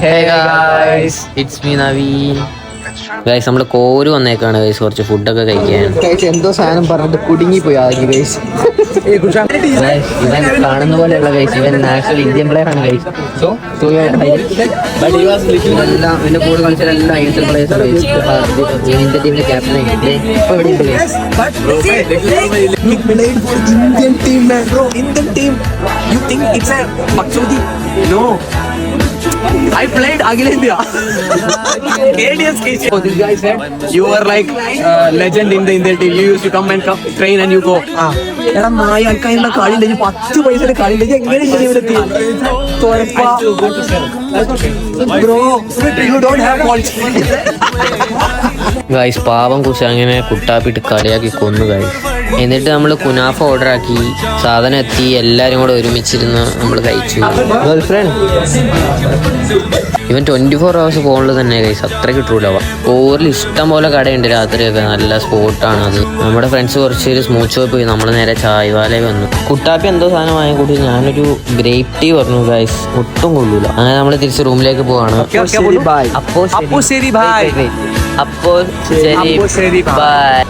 Hey guys, it's me Naveen. Guys നമ്മൾ core വന്നേക്കാണ് guys കുറച്ച് ഫുഡൊക്കെ കഴിക്കാൻ. എന്തോ സാധനം പറഞ്ഞിട്ട് കുടുങ്ങിപ്പോയി ആകെ ഗൈസ്. ഇവൻ കാണുന്ന പോലെയുള്ള ഗൈസ്, ഇവൻ നാഷണൽ ഇന്ത്യൻ പ്ലെയർ ആണ് ഗൈസ്. എല്ലാം എന്റെ കൂടെ കളിച്ചതെല്ലാം ഇന്ത്യൻ പ്ലേയേഴ്സ് ആണ് ഗൈസ്. ഇന്ത്യൻ ടീമിന്റെ ക്യാപ്റ്റൻ ഇപ്പൊ ഇവിടെ ഉണ്ട് guys. Indian team man bro, Indian team. You think it's a Maksudi? No. I played Akhil India. KDS. Oh, this guy said you were like legend in the Indian team. You used to come and train and you go. എടാ നായ അൽക്കാനുള്ള കളിയില്ല, 10 പൈസയുടെ കളിയില്ല, എങ്ങനെ ജീവിതത്തിൽ bro you don't have quality. Guys പാവം കുശ അങ്ങനെ കുട്ടാപ്പിട്ട് കളിയാക്കി കൊന്നു ഗൈസ്. എന്നിട്ട് നമ്മൾ കുനാഫ ഓർഡർ ആക്കി, സാധനം എത്തി, എല്ലാരും കൂടെ ഒരുമിച്ചിരുന്ന് നമ്മൾ കഴിച്ചു. ഗേൾ ഫ്രണ്ട് ഇവൻ 24 hours ഫോണിൽ തന്നെ ഗൈസ്, അത്ര കിട്ടൂല. കോറിൽ ഇഷ്ടം പോലെ കടയുണ്ട് രാത്രിയൊക്കെ, നല്ല സ്പോട്ടാണ് അത്. നമ്മുടെ ഫ്രണ്ട്സ് കുറച്ച് സ്മൂത്ത് ഷോപ്പ് പോയി, നമ്മൾ നേരെ ചായവാലയിൽ വന്നു. കുട്ടാപ്പി എന്തോ സാധനം വാങ്ങി കൂട്ടി, ഞാനൊരു ഗ്രേപ്പ് ടീ പറഞ്ഞു ഗൈസ്, ഒട്ടും കൊള്ളൂല. അങ്ങനെ നമ്മൾ തിരിച്ച് റൂമിലേക്ക് പോവാണ്. അപ്പോ ശരി ബൈ. ബൈ.